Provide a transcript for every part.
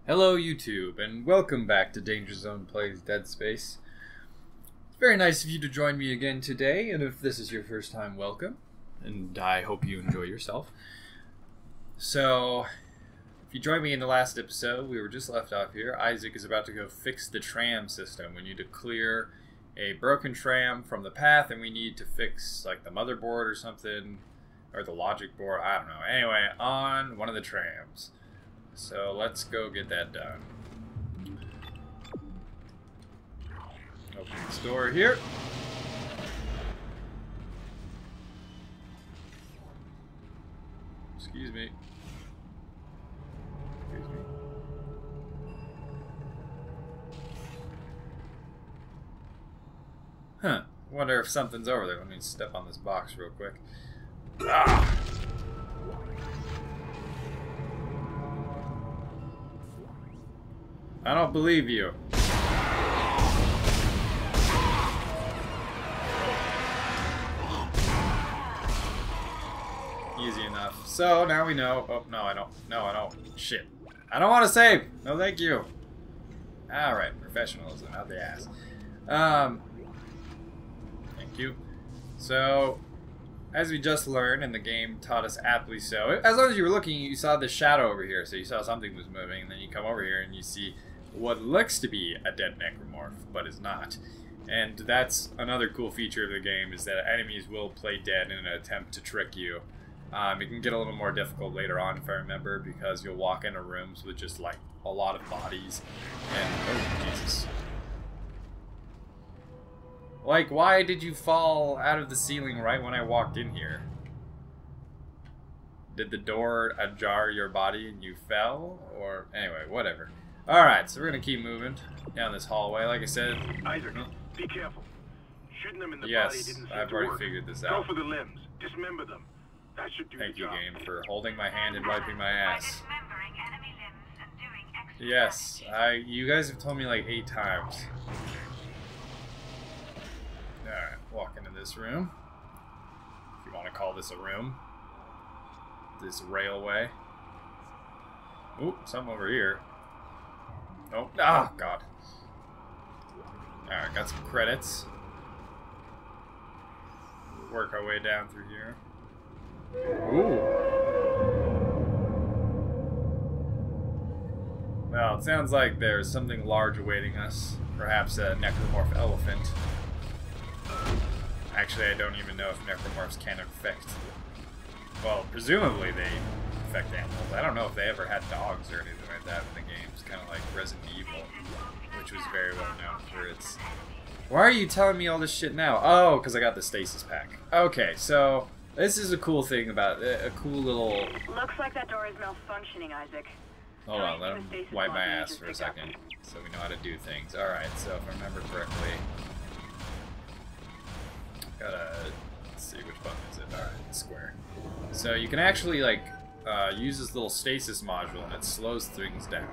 Hello YouTube, and welcome back to Dangerz0ne Plays Dead Space. It's very nice of you to join me again today, and if this is your first time, welcome, and I hope you enjoy yourself. So, if you joined me in the last episode, we were just left off here. Isaac is about to go fix the tram system. We need to clear a broken tram from the path, and we need to fix, like, the motherboard or something, or the logic board, I don't know. Anyway, on one of the trams. So let's go get that done. Open this door here. Excuse me. Excuse me. Huh. Wonder if something's over there. Let me step on this box real quick. Ah! I don't believe you. Easy enough. So now we know. Oh, no, I don't. No, I don't. Shit. I don't want to save. No, thank you. Alright, professionalism out the ass. Thank you. So, as we just learned, and the game taught us aptly so, as long as you were looking, you saw the shadow over here. So you saw something was moving, and then you come over here and you see what looks to be a dead necromorph, but is not. And that's another cool feature of the game, is that enemies will play dead in an attempt to trick you. It can get a little more difficult later on, if I remember, because you'll walk into rooms with just, like, a lot of bodies. And, oh, Jesus. Like, why did you fall out of the ceiling right when I walked in here? Did the door ajar your body and you fell? Or, anyway, whatever. Alright, so we're gonna keep moving down this hallway, like I said. Isaac, be careful. Shooting them in the body Yes, didn't seem I've to already work. figured this Go out. for the limbs. Dismember them. That should do Thank the you, job. game, for holding my hand and wiping my ass. Dismembering enemy limbs and doing extra Yes, you guys have told me like 8 times. Alright, walk into this room. If you want to call this a room. This railway. Oop, something over here. Oh, ah, God. Alright, got some credits. Work our way down through here. Ooh. Well, it sounds like there's something large awaiting us. Perhaps a necromorph elephant. Actually, I don't even know if necromorphs can infect. Well, presumably they infect animals. I don't know if they ever had dogs or anything like that in the game. It's kind of like Resident Evil, which was very well known for its... Why are you telling me all this shit now? Oh, because I got the stasis pack. Okay, so this is a cool thing about a cool little... Looks like that door is malfunctioning, Isaac. Hold on, let him wipe my ass for a second, so we know how to do things. Alright, so if I remember correctly... Let's see, which button is it? Alright, square. So you can actually, like, use this little stasis module, and it slows things down.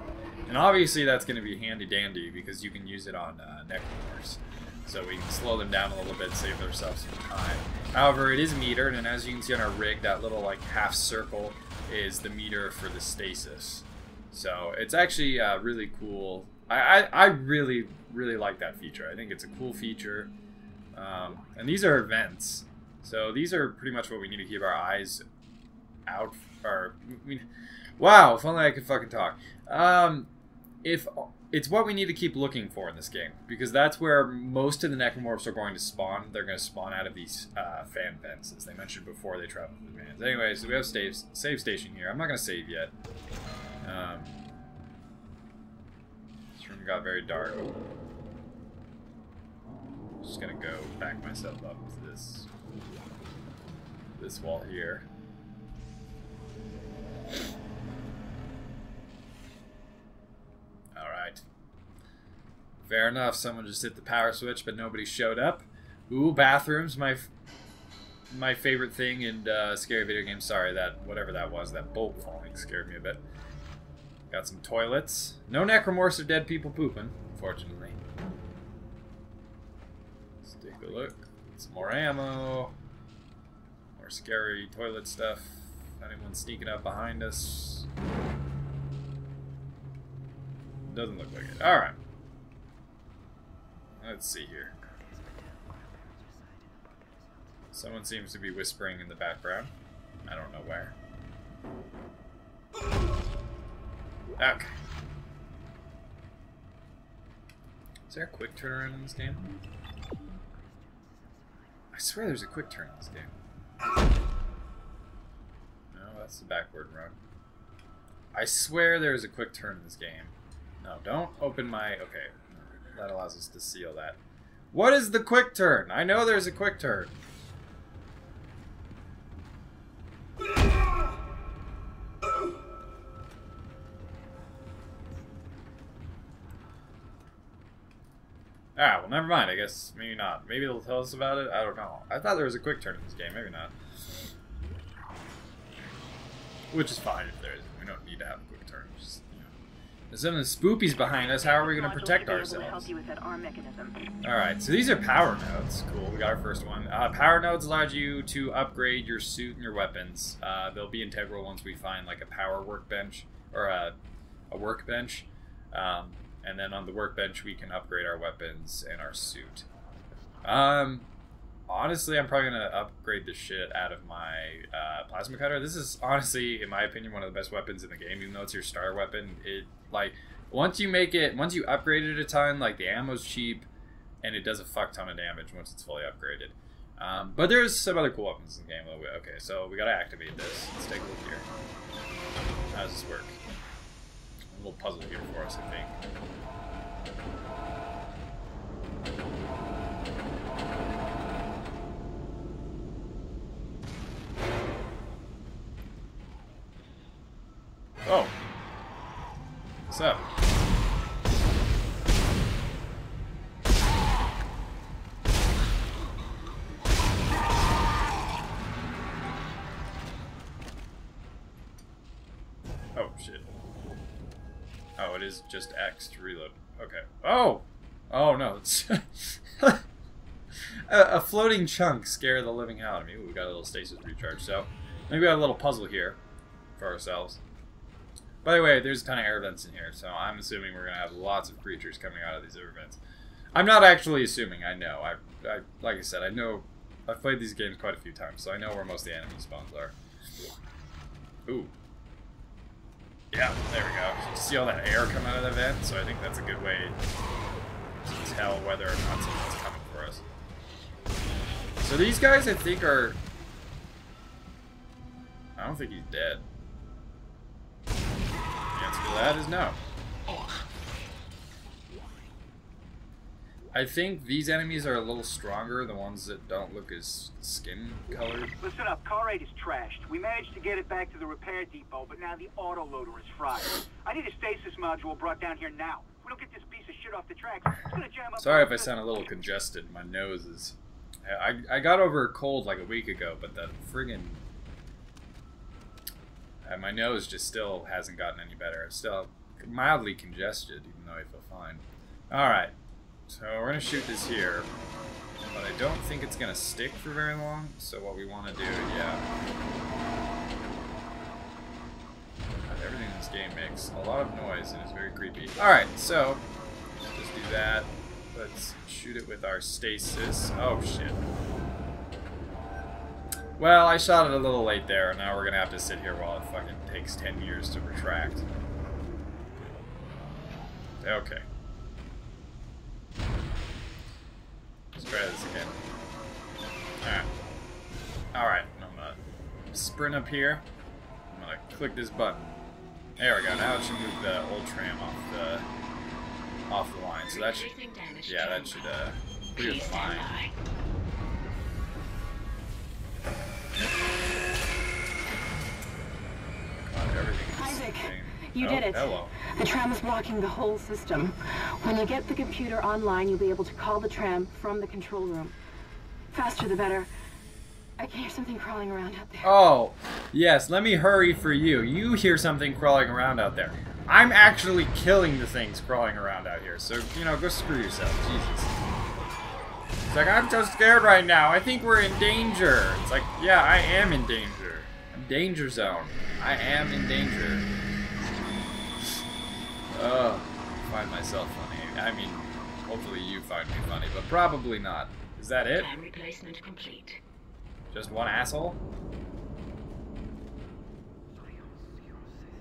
And obviously that's going to be handy-dandy, because you can use it on necromorphs. So we can slow them down a little bit, save ourselves some time. However, it is metered, and as you can see on our rig, that little, like, half circle is the meter for the stasis. So it's actually really cool. I really, really like that feature. I think it's a cool feature. And these are events. So these are pretty much what we need to keep our eyes out. Wow, if only I could fucking talk. If it's what we need to keep looking for in this game, because that's where most of the necromorphs are going to spawn. They're going to spawn out of these fan vents, as they mentioned before they travel through the vans. Anyway, so we have save station here. I'm not going to save yet. This room got very dark. Just gonna go back myself up to this wall here. Alright. Fair enough, someone just hit the power switch, but nobody showed up. Ooh, bathrooms, my favorite thing in scary video games. Sorry, that whatever that was, that bolt falling scared me a bit. Got some toilets. No necromorphs or dead people pooping, unfortunately. Let's take a look. Some more ammo. More scary toilet stuff. Anyone sneaking up behind us? Doesn't look like it. Alright. Let's see here. Someone seems to be whispering in the background. I don't know where. Okay. Is there a quick turnaround in this game? I swear there's a quick turn in this game. No, that's the backward run. I swear there's a quick turn in this game. No, don't open my... Okay, that allows us to seal that. What is the quick turn? I know there's a quick turn. Ah, well, never mind. I guess maybe not. Maybe they'll tell us about it. I don't know. I thought there was a quick turn in this game. Maybe not. Which is fine if there isn't. We don't need to have a quick turn. Just, you know. There's some of the spoopies behind us. How are we going to protect ourselves? Alright, so these are power nodes. Cool, we got our first one. Power nodes allow you to upgrade your suit and your weapons. They'll be integral once we find like a power workbench, or a workbench. And then on the workbench we can upgrade our weapons and our suit. Honestly, I'm probably going to upgrade the shit out of my plasma cutter. This is honestly, in my opinion, one of the best weapons in the game, even though it's your starter weapon. It, like, once you upgrade it a ton, like, the ammo's cheap, and it does a fuck ton of damage once it's fully upgraded. But there's some other cool weapons in the game. Okay, so we got to activate this. Let's take a look here. How does this work? A little puzzle here for us, I think. Oh. What's up? Oh, shit. Oh, it is just X to reload. Okay. Oh! Oh, no. It's a floating chunk scared the living hell out of me. Ooh, we got a little stasis recharge, so maybe we got a little puzzle here for ourselves. By the way, there's a ton of air vents in here, so I'm assuming we're going to have lots of creatures coming out of these air vents. I'm not actually assuming, I know. Like I said, I know, I've played these games quite a few times, so I know where most of the enemy spawns are. Ooh. Yeah, there we go. You see all that air come out of the vent, so I think that's a good way to tell whether or not someone's coming for us. So these guys, I think, are... I don't think he's dead. The answer to that is no. I think these enemies are a little stronger, the ones that don't look as skin colored. Listen up, car 8 is trashed. We managed to get it back to the repair depot, but now the autoloader is fried. I need a stasis module brought down here now. If we don't get this piece of shit off the tracks, it's gonna jam up. Sorry if I sound a little congested. My nose is... I got over a cold like a week ago, but that friggin'... my nose just still hasn't gotten any better. I'm still mildly congested, even though I feel fine. Alright. So we're going to shoot this here, but I don't think it's going to stick for very long, so what we want to do, yeah. Everything in this game makes a lot of noise and is very creepy. Alright, so, let's just do that. Let's shoot it with our stasis. Oh, shit. Well, I shot it a little late there, and now we're going to have to sit here while it fucking takes 10 years to retract. Okay. Let's try this again. Alright. Alright, I'm gonna sprint up here. I'm gonna click this button. There we go. Now it should move the old tram off the line. So that should, yeah, that should clear the line. God, everything is Isaac, you did it. Hello. The tram is blocking the whole system. When you get the computer online, you'll be able to call the tram from the control room. Faster the better. I can hear something crawling around out there. Oh, yes, let me hurry for you. You hear something crawling around out there. I'm actually killing the things crawling around out here, so, you know, go screw yourself. Jesus. It's like, I'm so scared right now. I think we're in danger. It's like, yeah, I am in danger. I'm danger zone. I am in danger. Ugh. myself funny. I mean, hopefully you find me funny, but probably not. Is that it? Tram replacement complete. Just one asshole?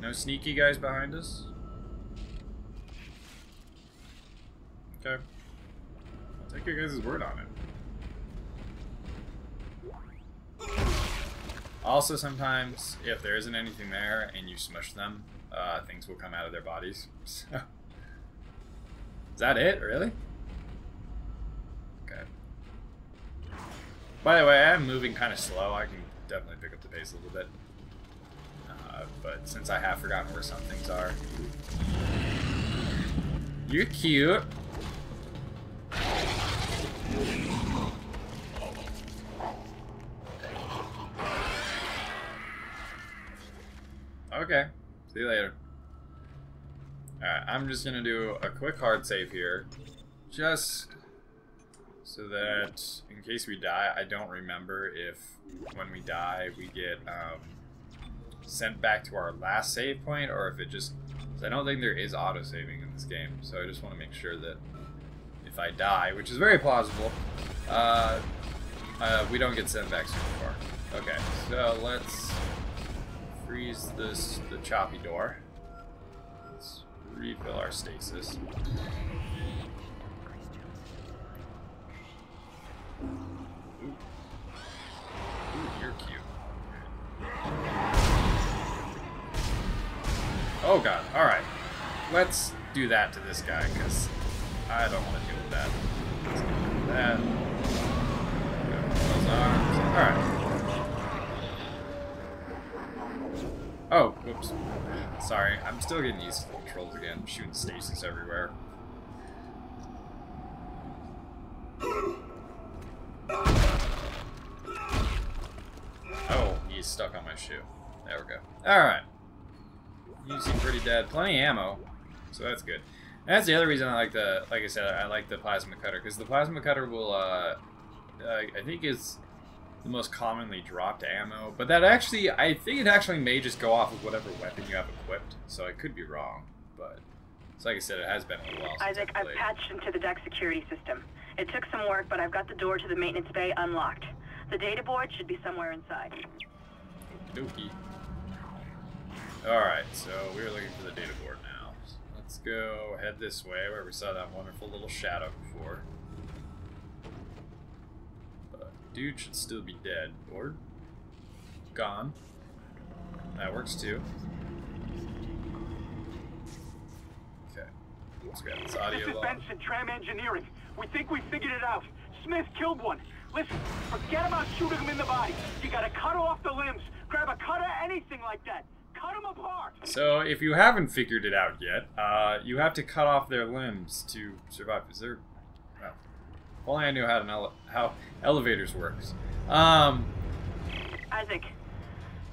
No sneaky guys behind us? Okay. I'll take your guys' word on it. Also, sometimes, if there isn't anything there and you smush them, things will come out of their bodies. So. Is that it? Really? Okay. By the way, I'm moving kind of slow. I can definitely pick up the pace a little bit. But since I have forgotten where some things are. You're cute. Okay. See you later. Alright, I'm just gonna do a quick hard save here. Just so that in case we die, I don't remember if when we die we get sent back to our last save point or if it just... I don't think there is auto-saving in this game, so I just want to make sure that if I die, which is very plausible, we don't get sent back super far. Okay, so let's freeze the choppy door. Let's refill our stasis. Ooh. Ooh, you're cute. Oh god, alright. Let's do that to this guy, because I don't want to deal with that. Let's do that. Those arms. Alright. Oh, whoops. Sorry, I'm still getting used to the controls again. I'm shooting stasis everywhere. Oh, he's stuck on my shoe. There we go. Alright. You seem pretty dead. Plenty of ammo, so that's good. And that's the other reason I like the, like I said, I like the plasma cutter, because the plasma cutter will, I think is the most commonly dropped ammo, but that actually, I think it actually may just go off of whatever weapon you have equipped, so I could be wrong, but, so like I said, it has been a little while since Isaac, I've I've played. patched into the deck security system. It took some work, but I've got the door to the maintenance bay unlocked. The data board should be somewhere inside. Okey-dokey. Alright, so we're looking for the data board now. So let's go head this way where we saw that wonderful little shadow before. But dude should still be dead. Board? Gone. That works too. Okay. Let's grab this audio This is log. Benson, Tram Engineering. We think we figured it out. Smith killed one. Listen, forget about shooting him in the body. You gotta cut off the limbs. Grab a cutter, anything like that. Cut them apart. So, if you haven't figured it out yet, you have to cut off their limbs to survive. Is there... Well, if only I knew how elevators works. Isaac,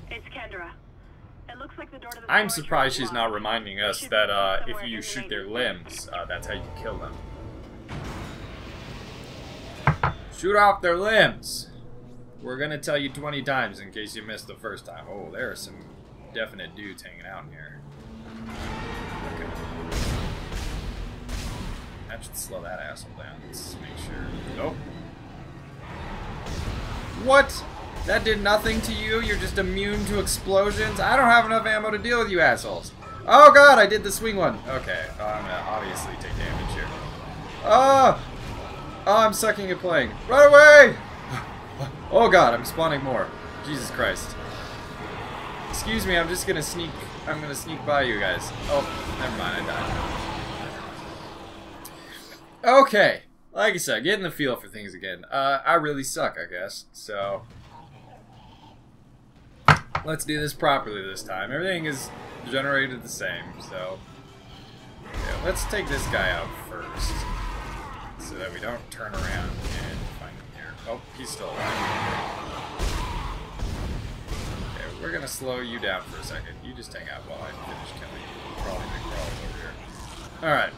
it's Kendra. It looks like the door to the I'm storage surprised room is she's not locked. reminding It us should that be if somewhere you in the shoot their maintenance limbs, that's how you kill them. Shoot off their limbs! We're gonna tell you 20 times in case you missed the first time. Oh, there are some definite dudes hanging out in here. Okay. That should slow that asshole down. Let's make sure. Nope. What? That did nothing to you? You're just immune to explosions? I don't have enough ammo to deal with you assholes. Oh god, I did the swing one. Okay, I'm gonna obviously take damage here. Oh! Oh, I'm sucking at playing. Run away! Oh god, I'm spawning more. Jesus Christ. Excuse me, I'm just gonna sneak. I'm gonna sneak by you guys. Oh, never mind, I died. Okay, like I said, getting the feel for things again. I really suck, I guess. So let's do this properly this time. Everything is generated the same. So yeah, let's take this guy out first, so that we don't turn around and find him here. Oh, he's still alive. We're gonna slow you down for a second. You just hang out while I finish killing you. Probably big crawls over here. Alright.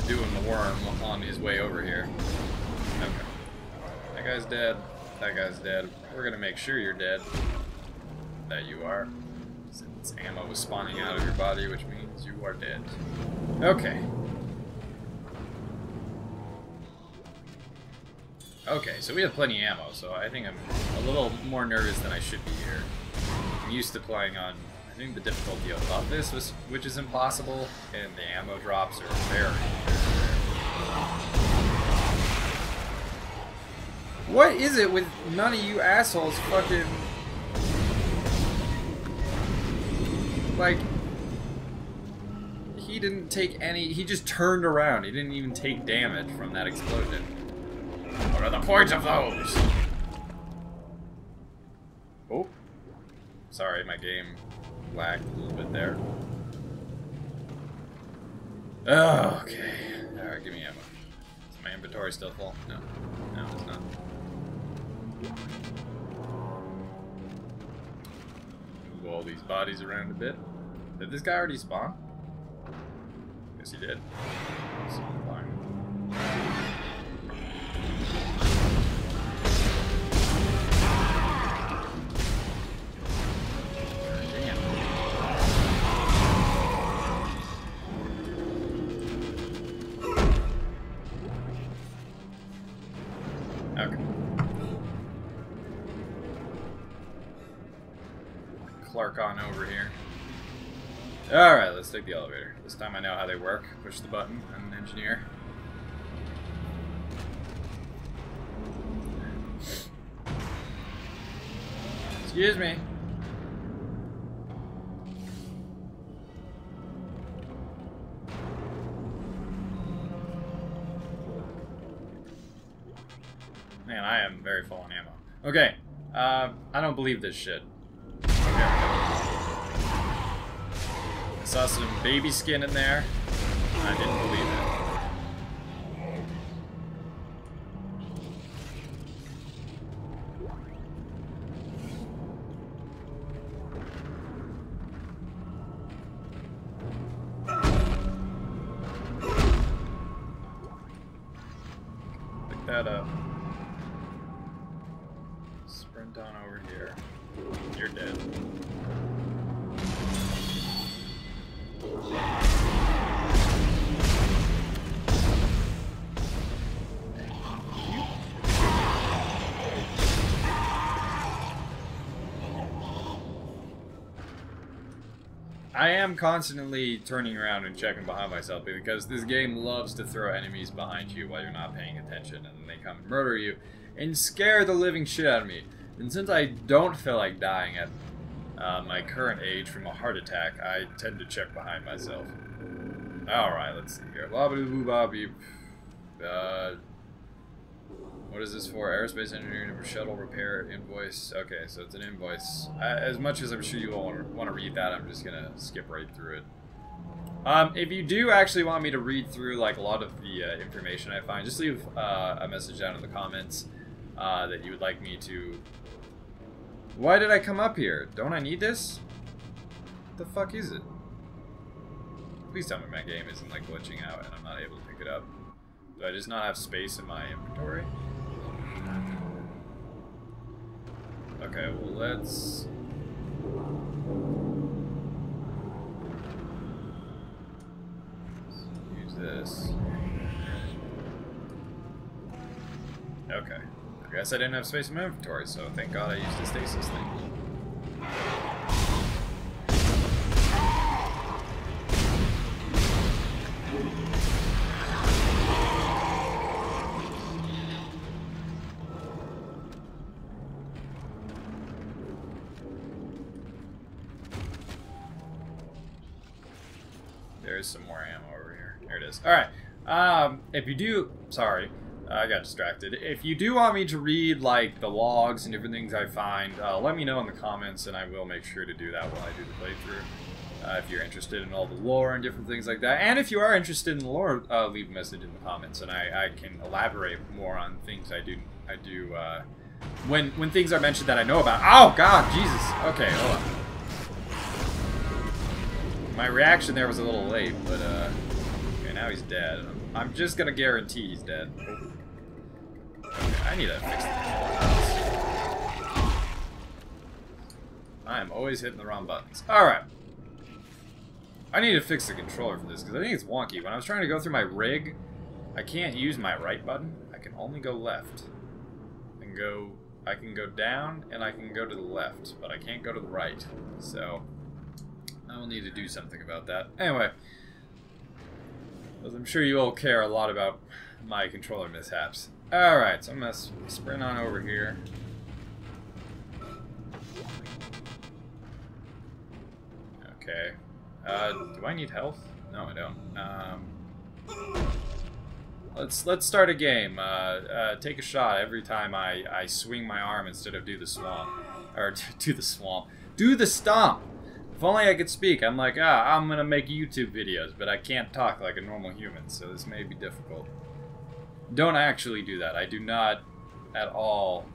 Doing the worm on his way over here. Okay. That guy's dead. That guy's dead. We're gonna make sure you're dead. That you are. Since ammo was spawning out of your body, which means you are dead. Okay. Okay, so we have plenty of ammo, so I think I'm a little more nervous than I should be here. I'm used to playing on, I think the difficulty above this, which is impossible, and the ammo drops are very rare. What is it with none of you assholes fucking... Like... He didn't take any... He just turned around. He didn't even take damage from that explosion. What are the points of those? Oh. Sorry, my game lagged a little bit there. Oh, okay. Alright, give me ammo. Is my inventory still full? No. No, it's not. Move all these bodies around a bit. Did this guy already spawn? Guess he did. So, fine. Clark on over here. Alright, let's take the elevator. This time I know how they work. Push the button. I'm an engineer. Excuse me. Man, I am very full on ammo. Okay, I don't believe this shit. I saw some baby skin in there. I didn't believe it. Pick that up. Sprint on over here. You're dead. I am constantly turning around and checking behind myself because this game loves to throw enemies behind you while you're not paying attention, and then they come and murder you and scare the living shit out of me. And since I don't feel like dying at my current age from a heart attack, I tend to check behind myself. Alright, let's see here. What is this for? Aerospace engineering shuttle repair invoice. Okay, so it's an invoice. As much as I'm sure you all want to read that, I'm just gonna skip right through it. If you do actually want me to read through like a lot of the information I find, just leave a message down in the comments that you would like me to. Why did I come up here? Don't I need this? What the fuck is it? Please tell me my game isn't like glitching out and I'm not able to pick it up. Do I just not have space in my inventory? Okay, well let's use this. Okay. I guess I didn't have space in my inventory, so thank God I used the stasis thing. There's some more ammo over here. Here it is. Alright. If you do... Sorry. I got distracted. If you do want me to read, like, the logs and different things I find, let me know in the comments, and I will make sure to do that while I do the playthrough. If you're interested in all the lore and different things like that. And if you are interested in the lore, leave a message in the comments, and I can elaborate more on things I do when things are mentioned that I know about. Oh, God, Jesus. Okay, hold on. My reaction there was a little late, but, okay, now he's dead. I'm just gonna guarantee he's dead. Okay, I need to fix this. I am always hitting the wrong buttons. Alright. I need to fix the controller for this, because I think it's wonky. When I was trying to go through my rig, I can't use my right button. I can only go left. I can go down, and I can go to the left, but I can't go to the right. So, I will need to do something about that. Anyway, as I'm sure you all care a lot about my controller mishaps. Alright, so I'm going to sprint on over here. Okay. Do I need health? No, I don't. Let's start a game. Take a shot every time I swing my arm instead of do the swamp. Or do the swamp. Do the stomp! If only I could speak. I'm like, I'm gonna make YouTube videos, but I can't talk like a normal human, so this may be difficult. Don't actually do that. I do not at all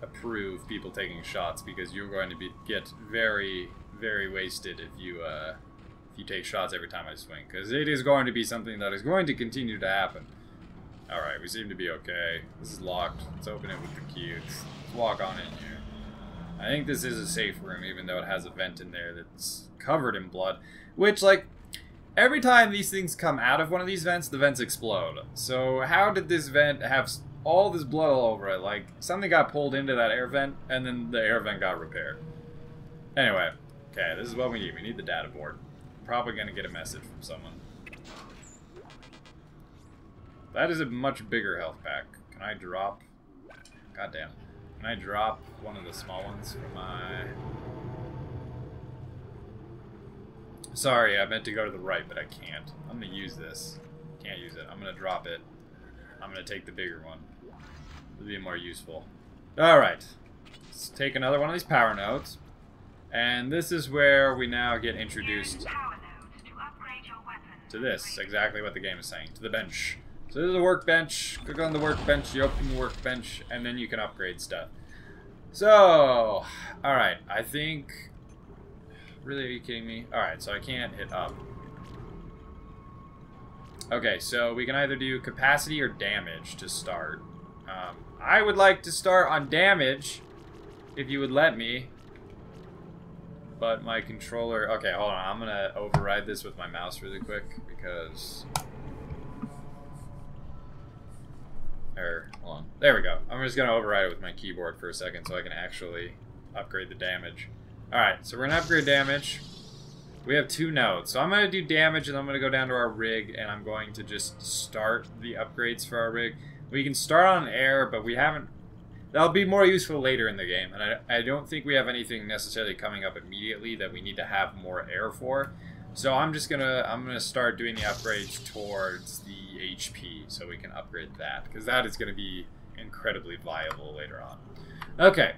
approve people taking shots, because you're going to get very, very wasted if you take shots every time I swing, because it is going to be something that is going to continue to happen. Alright, we seem to be okay. This is locked. Let's open it with the key. Let's walk on in here. I think this is a safe room, even though it has a vent in there that's covered in blood. Which, like, every time these things come out of one of these vents, the vents explode. So how did this vent have all this blood all over it? Like, something got pulled into that air vent, and then the air vent got repaired. Anyway, okay, this is what we need. We need the data board. Probably going to get a message from someone. That is a much bigger health pack. Can I drop? Goddamn. Can I drop one of the small ones from my... Sorry, I meant to go to the right, but I can't. I'm going to use this. Can't use it. I'm going to drop it. I'm going to take the bigger one. It'll be more useful. Alright. Let's take another one of these power nodes. And this is where we now get introduced to this. Exactly what the game is saying. To the bench. So this is a workbench. Click on the workbench, you open the workbench, and then you can upgrade stuff. So, alright, I think... Really, are you kidding me? Alright, so I can't hit up. Okay, so we can either do capacity or damage to start. I would like to start on damage, if you would let me. But my controller... Okay, hold on, I'm gonna override this with my mouse really quick, because... Hold on. There we go. I'm just going to override it with my keyboard for a second so I can actually upgrade the damage. Alright, so we're going to upgrade damage. We have 2 nodes. So I'm going to do damage, and I'm going to go down to our rig, and I'm going to just start the upgrades for our rig. We can start on air, but we haven't... That'll be more useful later in the game, and I don't think we have anything necessarily coming up immediately that we need to have more air for. So I'm gonna start doing the upgrades towards the HP, so we can upgrade that, because that is gonna be incredibly viable later on. Okay.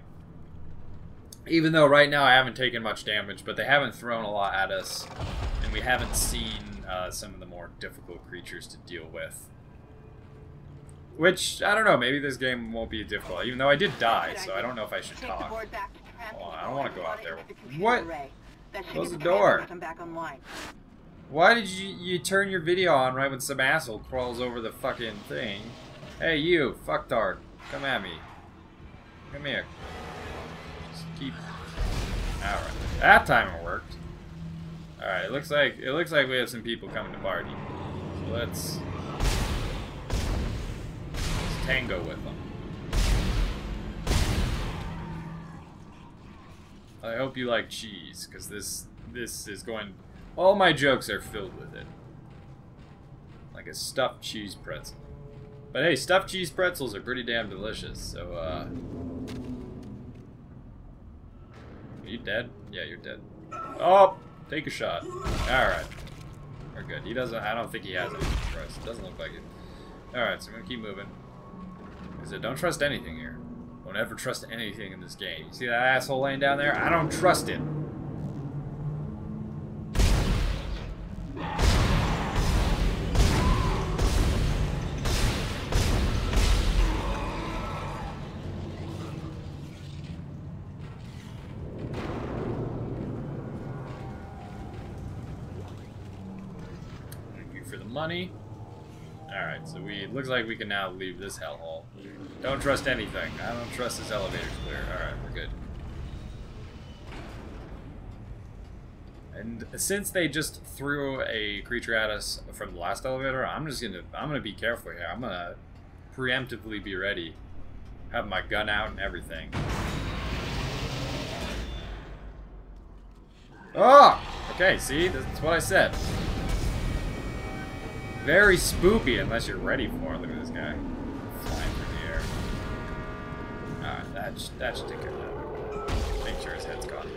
Even though right now I haven't taken much damage, but they haven't thrown a lot at us, and we haven't seen some of the more difficult creatures to deal with. Which, I don't know, maybe this game won't be difficult, even though I did die, so I don't know if I should talk. Oh, I don't want to go out there. What? Close the door. Why did you turn your video on right when some asshole crawls over the fucking thing? Hey, you, fucktard. Come at me. Come here. Just keep... Alright. That time it worked. Alright, it looks like we have some people coming to party. So let's tango with them. I hope you like cheese, because this is going... All my jokes are filled with it. Like a stuffed cheese pretzel. But hey, stuffed cheese pretzels are pretty damn delicious, so, Are you dead? Yeah, you're dead. Oh! Take a shot. Alright. We're good. He doesn't... I don't think he has anything for us. It doesn't look like it. Alright, so I'm gonna keep moving. Because I don't trust anything here. Don't ever trust anything in this game. You see that asshole laying down there? I don't trust it. Thank you for the money. Alright, so looks like we can now leave this hellhole. Don't trust anything. I don't trust this elevator's clear. Alright, we're good. And since they just threw a creature at us from the last elevator, I'm gonna be careful here. I'm gonna preemptively be ready. Have my gun out and everything. Oh! Okay, see? That's what I said. Very spoopy unless you're ready for it. Look at this guy. Flying through the air. Alright, that should take care of that. Make sure his head's gone.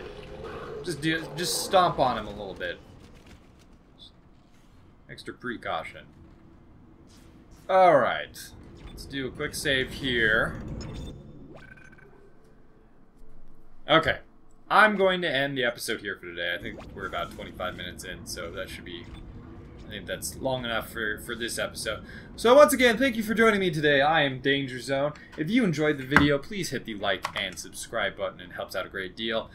Just stomp on him a little bit. Extra precaution. Alright. Let's do a quick save here. Okay. I'm going to end the episode here for today. I think we're about 25 minutes in, so that should be... I think that's long enough for this episode. So once again, thank you for joining me today. I am Dangerz0ne. If you enjoyed the video, please hit the like and subscribe button. It helps out a great deal.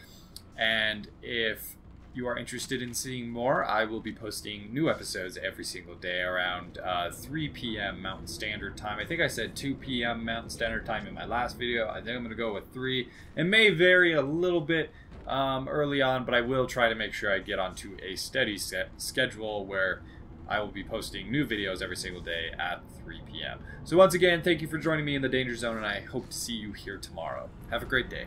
And if you are interested in seeing more, I will be posting new episodes every single day around 3 p.m. Mountain Standard Time. I think I said 2 p.m. Mountain Standard Time in my last video. I think I'm going to go with 3. It may vary a little bit early on, but I will try to make sure I get onto a steady schedule where I will be posting new videos every single day at 3 p.m. So once again, thank you for joining me in the Danger Zone, and I hope to see you here tomorrow. Have a great day.